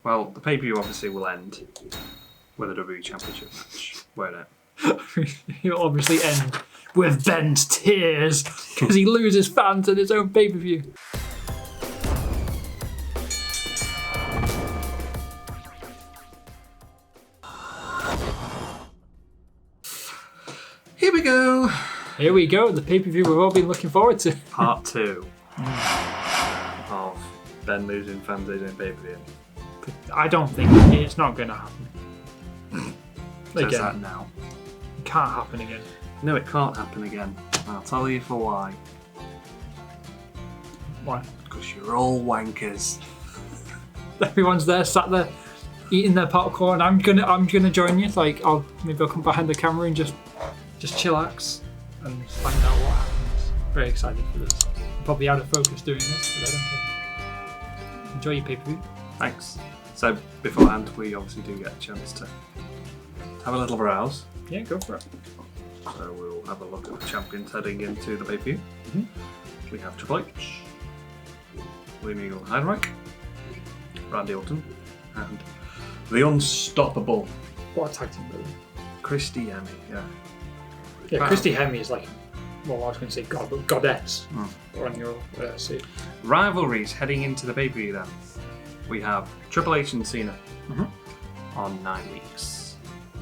Well, the pay-per-view obviously will end with a WWE Championship match, won't it? He'll obviously end with Ben's tears because he loses fans in his own pay-per-view. Here we go. Here we go, the pay-per-view we've all been looking forward to. Part 2 of Ben losing fans in his own pay-per-view. I don't think it's not going to happen. Says that now. It can't happen again. No, it can't happen again. I'll tell you for why. Why? Because you're all wankers. Everyone's there, sat there, eating their popcorn. I'm gonna join you. Like, I'll come behind the camera and just chillax and find out what happens. Very excited for this. I'm probably out of focus doing this, but I don't care. Enjoy your pay-per-view. Thanks. So beforehand, we obviously do get a chance to have a little browse. Yeah, go for it. So we'll have a look at the champions heading into the pay-per-view. Mm-hmm. We have Triple H, William Eagle Heidenreich, Randy Orton, and the unstoppable What a tag team, really. Christy Hemme. Yeah. Yeah, Wow. Christy Hemme is like, well, I was going to say god, but goddess on your seat. Rivalries heading into the pay-per-view then. We have Triple H and Cena on 9 weeks. I'm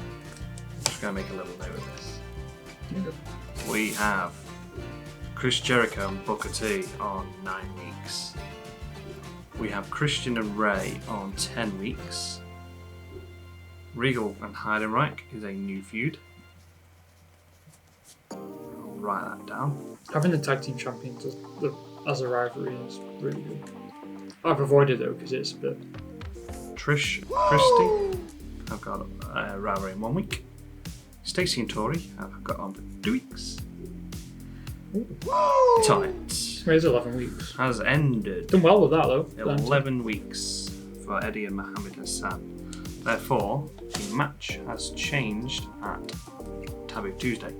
just going to make a little note of this. Yeah. We have Chris Jericho and Booker T on 9 weeks. We have Christian and Ray on 10 weeks. Regal and Heidenreich is a new feud. I'll write that down. Having the tag team champions as a rivalry is really good. I've avoided it though because it's a bit. Trish, Christy, I've got a rivalry in 1 week. Stacey and Tori, I've got on for 2 weeks. Tight It's 11 weeks. has ended. Done well with that though. 11 weeks for Eddie and Mohammed Hassan. Therefore, the match has changed at Taboo Tuesday.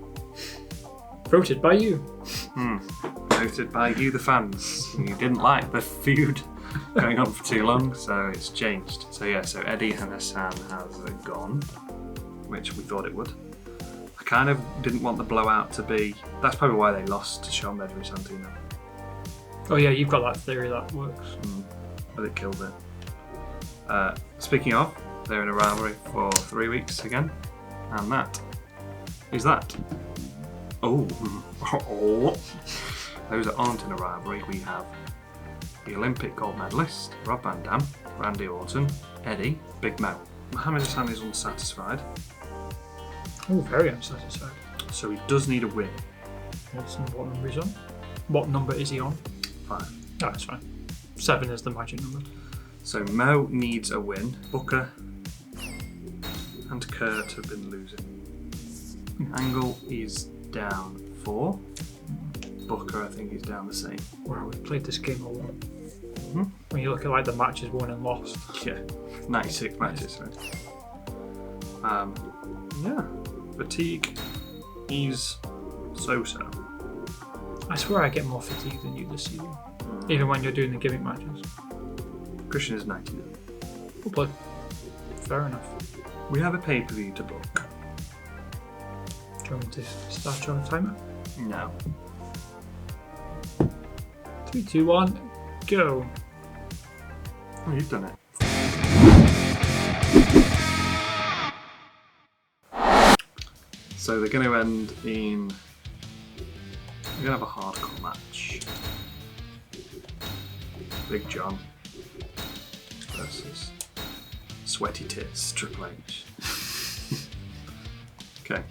Voted by you. Voted by you, the fans. You didn't like the feud going on for too long, so it's changed. So yeah, so Eddie and Hassan has gone, which we thought it would. I kind of didn't want the blowout to be. That's probably why they lost to Shawn Beder and Santino. Oh yeah, you've got that theory that works. But it killed it. Speaking of, they're in a rivalry for 3 weeks again, and that is that. Oh. Those that aren't in a rivalry, we have the Olympic gold medalist, Rob Van Dam, Randy Orton, Eddie, Big Mo. Mohammed Hassan is unsatisfied. Oh, very unsatisfied. So he does need a win. What number is he on? What number is he on? 5. Oh, that's fine. 7 is the magic number. So Mo needs a win. Booker and Kurt have been losing. Angle is down 4. Booker, I think, is down the same. Wow, we've played this game a lot. When you look at like the matches won and lost. Yeah, 96 matches. Right? Yeah, fatigue is so-so. I swear I get more fatigue than you this season. Even when you're doing the gimmick matches. Christian is 99. We'll play. Fair enough. We have a pay-per-view to book. Do you want me to start your timer? No. 3, 2, 1, go. Oh, you've done it. So they're going to end in. We're going to have a hardcore match. Big John versus Sweaty Tits Triple H. Okay.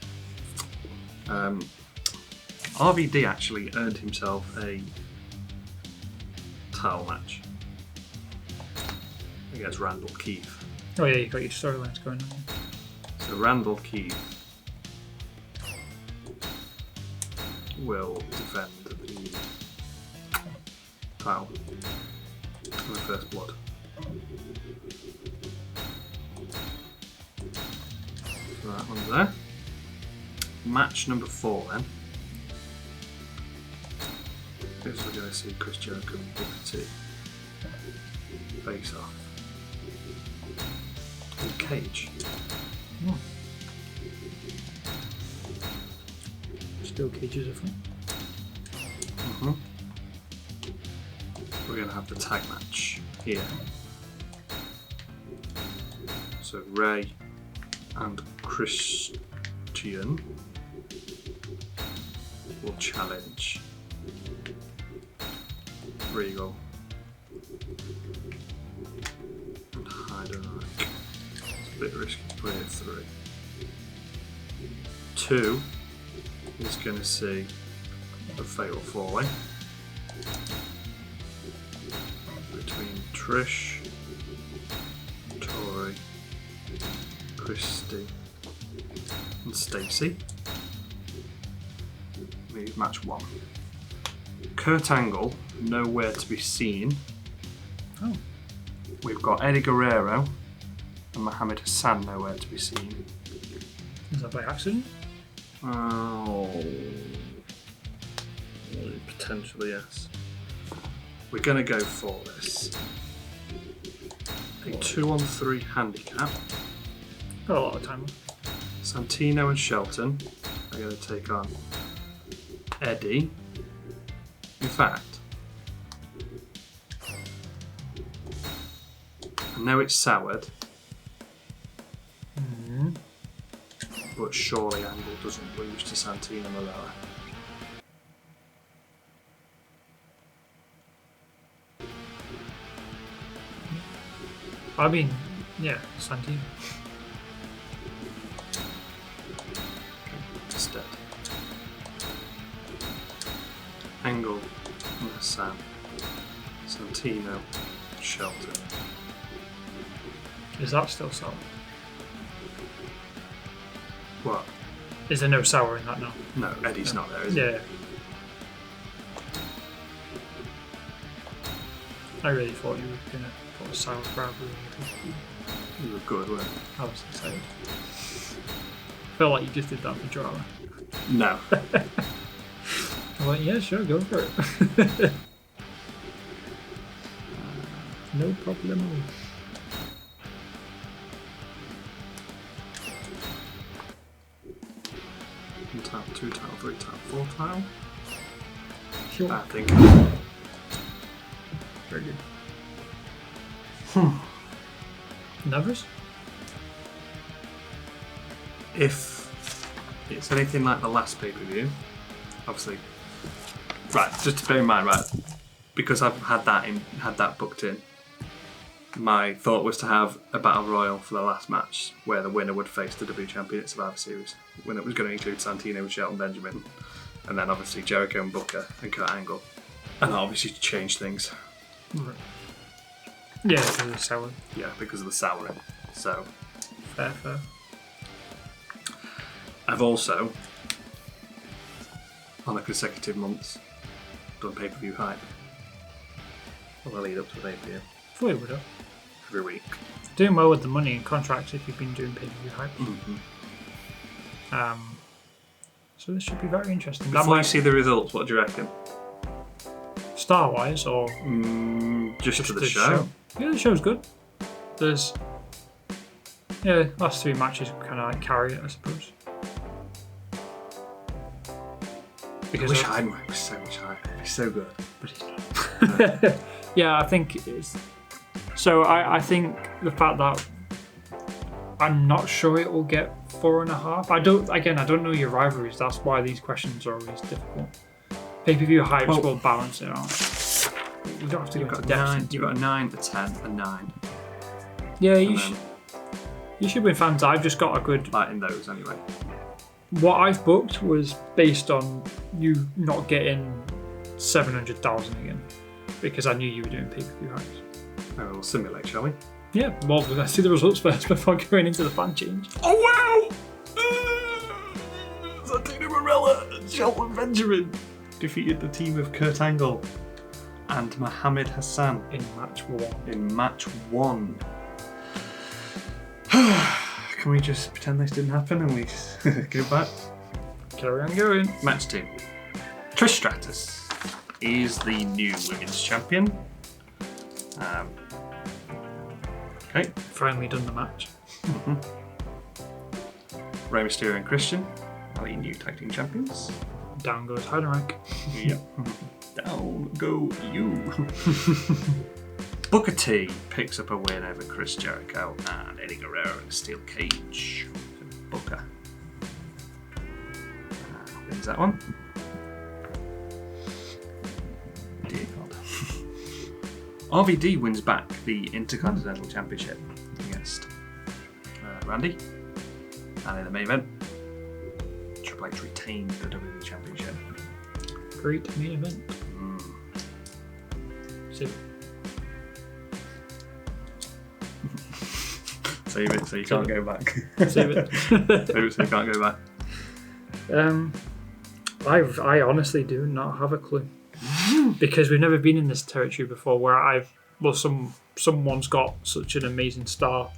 RVD actually earned himself a title match against Randall Keith. Oh yeah, you've got your storylines going on. So Randall Keith will defend the title in the First Blood. So that one's there. Match number 4 then. This we're going to see Chris Jericho and Booker T face off. cage. Steel cages are fun. We're going to have the tag match here. So Ray and Christian will challenge Regal and Heidenreich. It's a bit risky to play it 3. 2 is going to see a fatal falling between Trish, Tori, Christy, and Stacey. Leave match 1. Kurt Angle, nowhere to be seen. Oh. We've got Eddie Guerrero and Mohammed Hassan, nowhere to be seen. Is that by accident? Oh. Potentially, yes. We're going to go for this. A 2-on-3 handicap. Got a lot of time left. Santino and Shelton are going to take on Eddie. In fact, I know it's soured, but surely Angle doesn't lose to Santino Marella. I mean, yeah, Santino. Instead, Angle and Hassan, Santino, Shelton. Is that still sour? What? Is there no sour in that now? No, Eddie's not there, is he? Yeah. I really thought you were going to put a sour crab in. You were good, weren't you? I was excited. Felt like you just did that for drama. No. I'm like, yeah, sure, go for it. No problem. Tile 2, tile 3, tile 4 tile. Sure. I think. Very good. Nervous? If it's anything like the last pay-per-view, obviously, right, just to bear in mind, right, because I've had that booked in, my thought was to have a battle royal for the last match where the winner would face the W champion at Survivor Series, when it was going to include Santino and Shelton Benjamin, and then obviously Jericho and Booker and Kurt Angle, and that obviously changed things. Right. Yeah, because of the sour. Yeah, because of the souring. So Fair. I've also, on the consecutive months, done pay-per-view hype. Well, the lead up to the pay-per-view. Thought you would have. Every week. Doing well with the money and contracts if you've been doing pay-per-view hype. So this should be very interesting. Before you see the results, what do you reckon? Star-wise or Just to the show? Yeah, the show's good. There's last 3 matches kind of like carry it, I suppose. Because I wish Heidenreich was so much higher. It'd be so good. But he's not. Yeah, I think it's. So I think the fact that I'm not sure it will get 4.5. I don't know your rivalries. That's why these questions are always difficult. Pay-per-view hypes will balance it out. You don't have to go into depth. You've got a 9, a 10, a 9. Yeah, you should win fans. I've just got a good. Like in those anyway. What I've booked was based on you not getting 700,000 again, because I knew you were doing pay-per-view hypes. Oh, we'll simulate, shall we? Yeah, well, let's see the results first before going into the fan change. Oh wow! Santino Marella and Shelton Benjamin defeated the team of Kurt Angle and Mohammed Hassan In match 1. Can we just pretend this didn't happen and we just go back? Carry on going. Match 2. Trish Stratus is the new women's champion. Okay. Finally done the match. Rey Mysterio and Christian are the new tag team champions. Down goes Heidenreich. Yep. Down go you. Booker T picks up a win over Chris Jericho and Eddie Guerrero in a steel cage. Booker wins that one. Dear God. RVD wins back the Intercontinental Championship against Randy. And in the main event, Triple H retained the WWE Championship. Great main event. Save it so you can't go back. Save it. Save it so you can't go back. I honestly do not have a clue. Because we've never been in this territory before where someone's got such an amazing star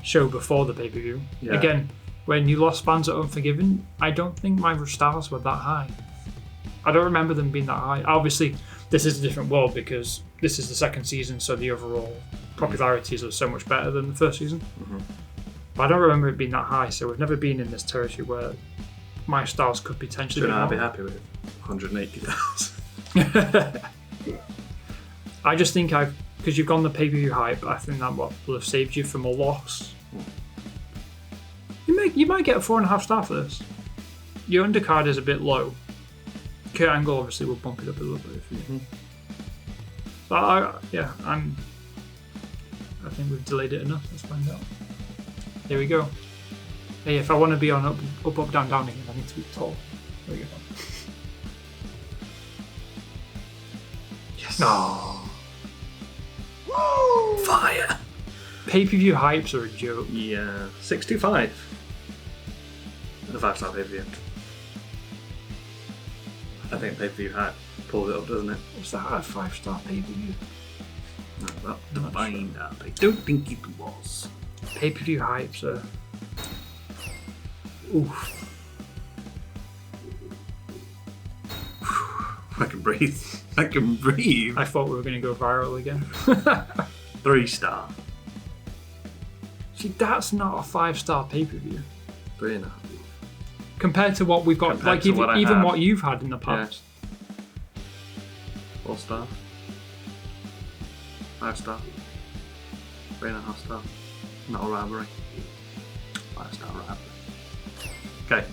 show before the pay-per-view. Yeah. Again, when you lost fans at Unforgiven, I don't think my stars were that high. I don't remember them being that high. Obviously, this is a different world because this is the second season, so the overall popularities are so much better than the first season. But I don't remember it being that high, so we've never been in this territory where my stars could potentially be more. I'd be happy with 180,000. I just think because you've gone the pay-per-view hype, I think that will have saved you from a loss. You might get a 4.5 star for this. Your undercard is a bit low. Kurt Angle obviously will bump it up a little bit for you. But I think we've delayed it enough. Let's find out. Here we go. Hey, if I want to be on up, down, down again, I need to be tall. There we go. Yes. Oh. Woo! Fire! Pay-per-view hypes are a joke. Yeah. 625. The 5-star pay-per-view. I think pay-per-view hype pulls it up, doesn't it? Was that a 5-star pay-per-view? No, that defined that. I don't think it was. Pay-per-view hypes are... Oof. I can breathe. I can breathe. I thought we were going to go viral again. 3-star. See, that's not a 5-star pay-per-view. 3.5. Compared to what we've got, Compared like to what I even have. what you've had in the past. 4-star. 5-star. 3.5 star. Not a rivalry. 5-star rivalry. Okay.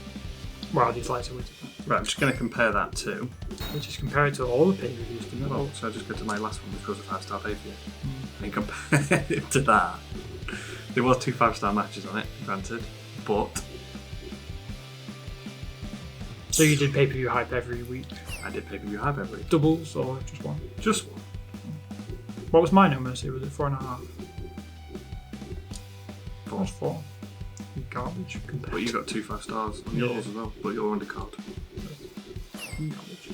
Wow, these lights are way too bright. Right, I'm just going to compare that to. We just compare it to all the pay-per-views, didn't we? Oh, so I just go to my last one, which was a 5-star pay-per-view. And compare it to that. There was 2 5-star matches on it, granted, but So you did pay-per-view hype every week? I did pay-per-view hype every week. Doubles or just one? Just one. What was my No Mercy? Was it 4.5? 4. Was 4. You garbage. Compared But you got 2 5-stars on yours as well, but you're undercard. garbage.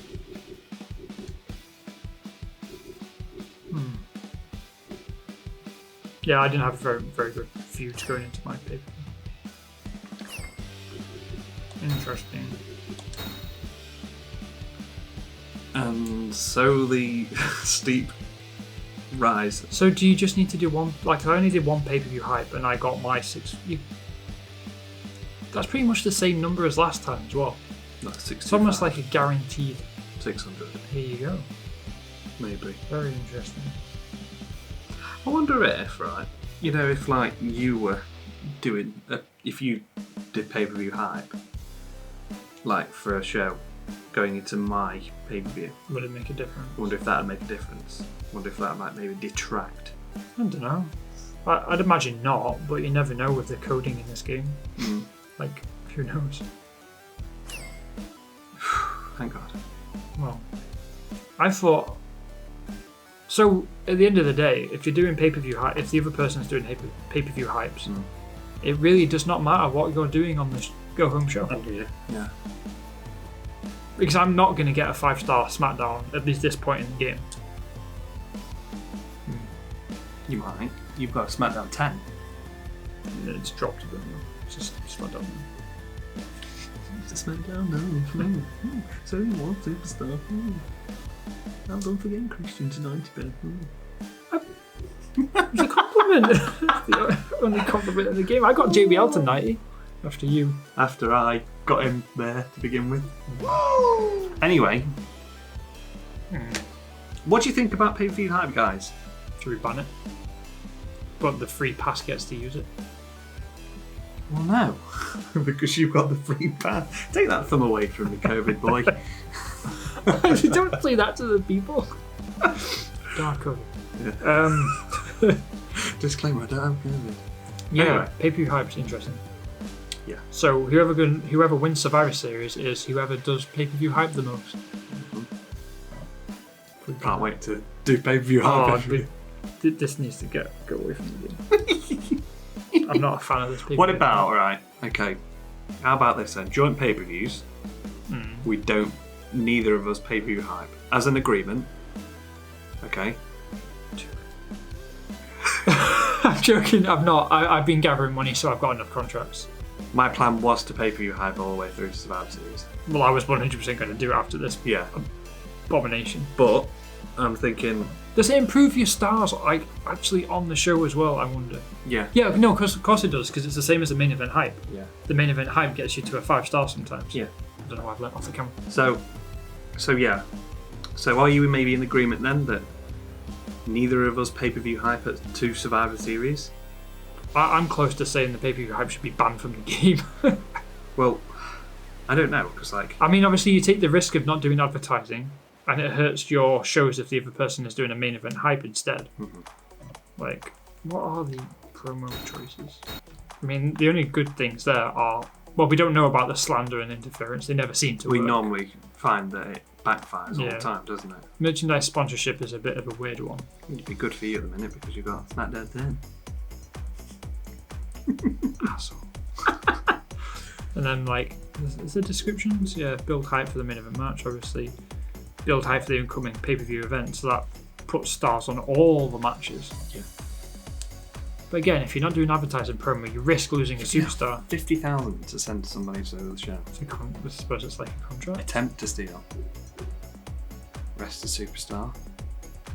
Yeah, I didn't have very, very good feuds going into my paper. Interesting. And so the steep rise. So do you just need to do one? Like I only did one pay-per-view hype, and I got my 6. That's pretty much the same number as last time as well. That's 65. It's almost like a guaranteed. 600, Here you go. maybe. Very interesting. I wonder if, right, you know, if like you were doing, if you did pay-per-view hype, like for a show, going into my pay-per-view, Would it make a difference? I wonder if that would make a difference. I wonder if that might maybe detract. I don't know. I'd imagine not, but you never know with the coding in this game. Like, who knows? Thank God. Well, I thought. So at the end of the day, if you're doing pay-per-view hype, if the other person's doing pay-per-view hypes, it really does not matter what you're doing on this go-home show. Yeah. Because I'm not going to get a 5-star Smackdown at least this point in the game. You might. You've got a SmackDown 10. It's dropped a bit now. It's just Smackdown. It's a SmackDown, no. It's only one superstar. Now don't forget Christian to 90 Ben. There's a couple compliment. The only compliment in the game. I got JBL to 90 after you. After I got him there to begin with. Anyway, what do you think about pay-per-view hype, guys? Should we ban it? But the free pass gets to use it. Well, no, because you've got the free pass. Take that thumb away from me, COVID boy. Don't say that to the people. Dark COVID. Yeah. Disclaimer: I don't have COVID. Yeah, Anyway. pay-per-view hype's interesting. Yeah. So whoever wins Survivor Series is whoever does pay-per-view hype the most. Can't wait to do pay-per-view Oh, hype. this needs to go away from the game. I'm not a fan of this pay-per-view. What about, right, okay, how about this then? Joint pay-per-views, we don't, neither of us pay-per-view hype. As an agreement, okay? I'm joking, I'm not. I've been gathering money, so I've got enough contracts. My plan was to pay-per-view hype all the way through to Survivor Series. Well, I was 100% going to do it after this Yeah, abomination. but I'm thinking, Does it improve your stars, like, actually on the show as well, I wonder? yeah. Yeah, no, of course it does, because it's the same as the main event hype. Yeah. The main event hype gets you to a 5-star sometimes. Yeah. I don't know why I've let off the camera. So yeah. So are you maybe in agreement then that neither of us pay-per-view hype at 2 Survivor Series? I'm close to saying the pay-per-view hype should be banned from the game. Well, I don't know, because like, I mean, obviously you take the risk of not doing advertising, and it hurts your shows if the other person is doing a main event hype instead. Like, what are the promo choices? I mean, the only good things there are, well, we don't know about the slander and interference. They never seem to we work. normally find that it backfires all Yeah. the time, doesn't it? Merchandise sponsorship is a bit of a weird one. It'd be good for you at the minute because you've got Smackdown 10. Asshole. And then, like, is there descriptions? Yeah, build hype for the main event match, obviously. Build hype for the incoming pay-per-view event, so that puts stars on all the matches. Yeah. But again, if you're not doing advertising promo, you risk losing a superstar. 50,000 to send somebody to the show. I suppose it's like a contract. Attempt to steal. Rest a superstar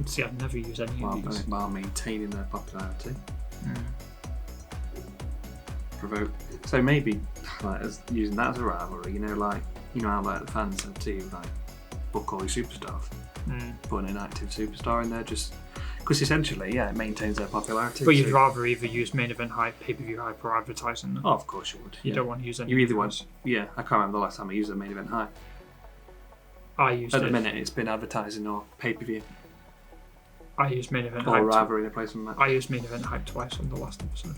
See, I'd never use any of these. while maintaining their popularity. Provoke. So maybe like using that as a rivalry, how like the fans have to like book all your superstars, put an active superstar in there just because essentially, yeah, it maintains their popularity. But you'd rather either use main event hype, pay-per-view hype, or advertising. Oh, of course you would. You don't want to use any. You either of want. those. Yeah, I can't remember the last time I used a main event hype. I used At it. the minute, it's been advertising or pay-per-view I used main event or hype. rather in a placement match. I used main event hype twice on the last episode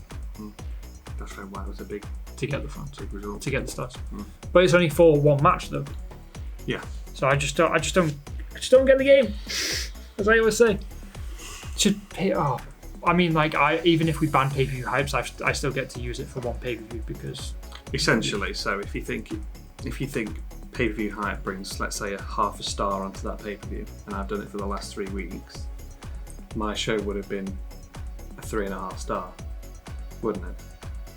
That's why it was a big to get the fans, result. to get the stars. But it's only for one match though. Yeah. So I just don't get the game. As I always say, should pay. Oh, I mean, like even if we ban pay-per-view hypes, I still get to use it for one pay-per-view because Essentially, so if you think pay-per-view hype brings, let's say, a half a star onto that pay-per-view, and I've done it for the last 3 weeks, my show would have been a 3.5 star, wouldn't it?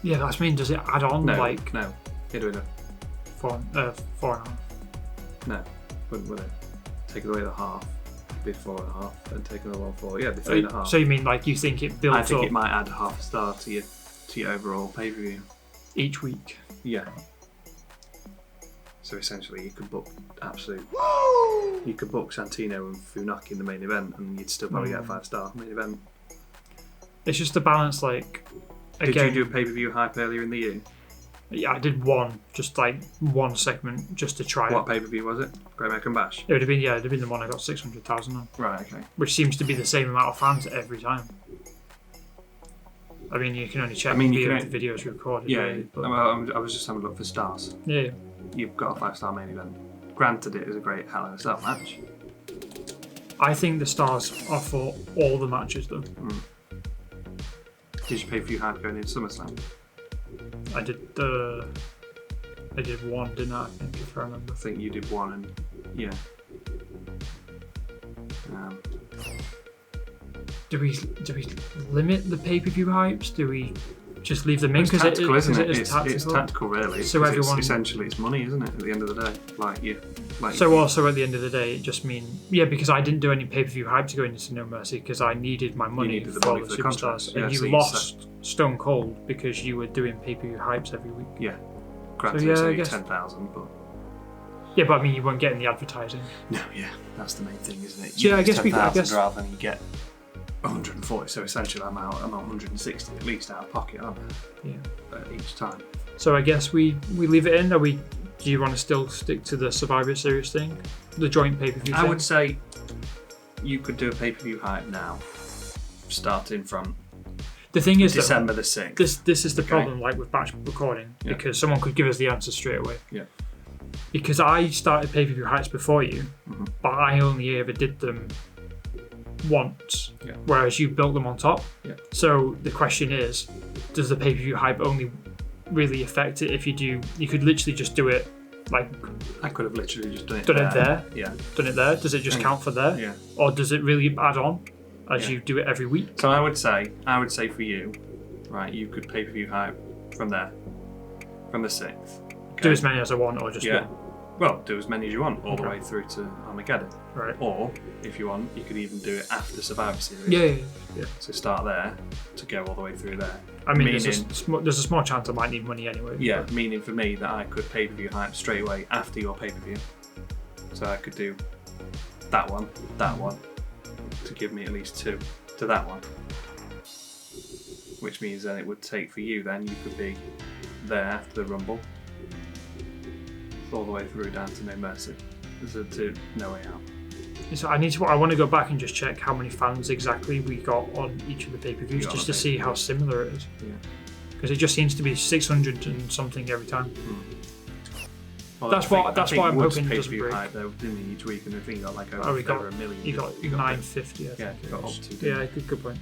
yeah, that's mean. Does it add on No, like no, it'd have been 4.5? no, wouldn't, would it? Take away the half, it'd be 4.5, and take another one 4. Yeah, it'd be 3.5. So you mean like you think it builds I think up it might add half a star to your overall pay-per-view. each week? Yeah. So essentially, you could book You could book Santino and Funaki in the main event, and you'd still probably get a 5-star main event. It's just a balance. Like Did again, you do a pay-per-view hype earlier in the year? yeah, I did just one segment just to try What it. pay-per-view was it? Great American Bash. It would have been the one I got 600,000 on, Right. Okay. which seems to be the same amount of fans every time. I mean, you can only check the videos recorded. Yeah. really, but I was just having a look for stars. yeah. You've got a 5-star main event. Granted, it is a great Hell in a Cell match. I think the stars are for all the matches though. Did you pay-per-view hype going into SummerSlam? I did one, didn't I? I think, if I remember. I think you did one, and yeah. Do we limit the pay-per-view hypes? Do we just leave them in It's because tactical, isn't it? It's It's tactical, really. So 'cause everyone- essentially, it's money, isn't it? At the end of the day, So also at the end of the day, it just because I didn't do any pay-per-view hype to go into No Mercy because I needed my money needed the for money the for the superstars, contracts. and Yeah, you so you lost Stone Cold because you were doing pay-per-view hypes every week. Yeah. Granted, So, yeah, it's I only guess- 10,000, but Yeah, but I mean, you weren't getting the advertising. no, yeah, that's the main thing, isn't it? So, yeah, I lose guess 10,000 rather than you get 140. So essentially, I'm at 160 at least out of pocket, aren't I? Yeah. Each time. So I guess we leave it in. Do you want to still stick to the Survivor Series thing, the joint pay-per-view I thing? would say you could do a pay-per-view hype now, starting from The thing is, December the 6th. this is the Okay. problem, like with batch recording, Yeah. because someone could give us the answer straight away. Yeah. Because I started pay-per-view hypes before you, Mhm. but I only ever did them once, Yeah. whereas you built them on top. Yeah. So the question is, does the pay-per-view hype only really affect it if you do? You could literally just do it, like I could have literally just done it there. Yeah. Done it there. Does it just count for there, Yeah. or does it really add on as Yeah. you do it every week? So I would say for you, right, you could pay-per-view hype from there, from the 6th. Do as many as I want, or just Yeah. one. Well, do as many as you want, all the Okay. way through to Armageddon. Right. Or, if you want, you could even do it after Survivor Series. Yeah. So start there to go all the way through there. I mean, Meaning- there's a small chance I might need money anyway. Yeah, but- meaning for me that I could pay-per-view hype straight away after your pay-per-view. So I could do that one, to give me at least 2 to that one. Which means then it would take for you then, you could be there after the Rumble, all the way through down to No Mercy. To No Way Out. So I want to go back and just check how many fans exactly we got on each of the pay-per-views, You got just on to the see how similar it is. Yeah. Because it just seems to be 600 and something every time. Well, That's I what think I'm Wood's hoping it doesn't pay-per-view break. hype though, didn't he, each week, and I think he got like over, Oh, we got- over a million. You got 950. I Yeah, think it got was. up to, Yeah, good point.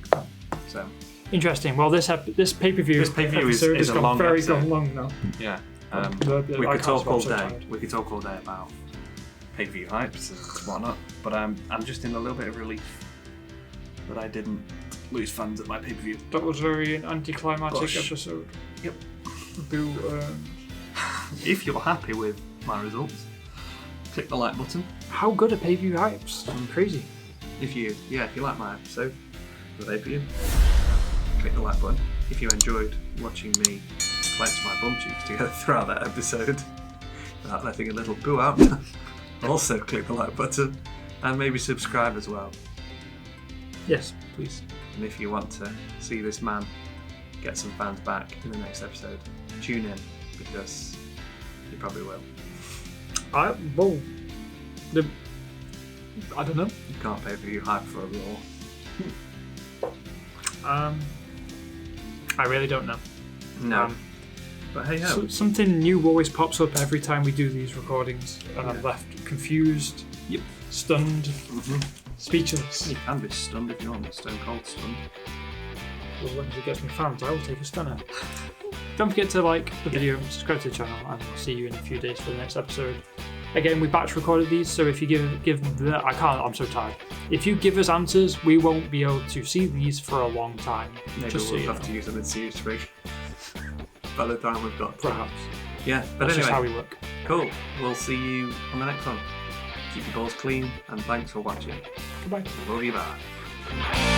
So Interesting. Well, this pay-per-view This pay-per-view is episode has a gone long very episode. long now. yeah, I we can't could talk stop, all I'm so day. tired. We could talk all day about pay-per-view hypes and whatnot. But I'm just in a little bit of relief that I didn't lose fans at my pay-per-view. That was very an anticlimactic Gosh. episode. Yep. Boo. If you're happy with my results, click the like button. How good are pay-per-view hypes? Crazy. If you like my episode, the pay-per-view, click the like button. If you enjoyed watching me clench my bum cheeks together throughout that episode without letting a little boo out, also click the like button and maybe subscribe as well. Yes, please. And if you want to see this man get some fans back in the next episode, tune in because you probably will. I don't know. You can't pay-per-view hype for a Raw. I really don't know. No. But hey ho. So, something new always pops up every time we do these recordings, and I'm Yeah. left confused, Yep. stunned, speechless. You can be stunned if you want, stone cold stunned. As long as it gets me fans, I will take a stunner. Don't forget to like the video, subscribe to the channel, and we'll see you in a few days for the next episode. Again, we batch recorded these, so if you I'm so tired. If you give us answers, we won't be able to see these for a long time. Maybe Just so we'll you have know. to use them in Series 3 by the time we've got. Perhaps. Yeah, but That's just how anyway, we work. cool. We'll see you on the next one. Keep your balls clean, and thanks for watching. Goodbye. Love you, bye.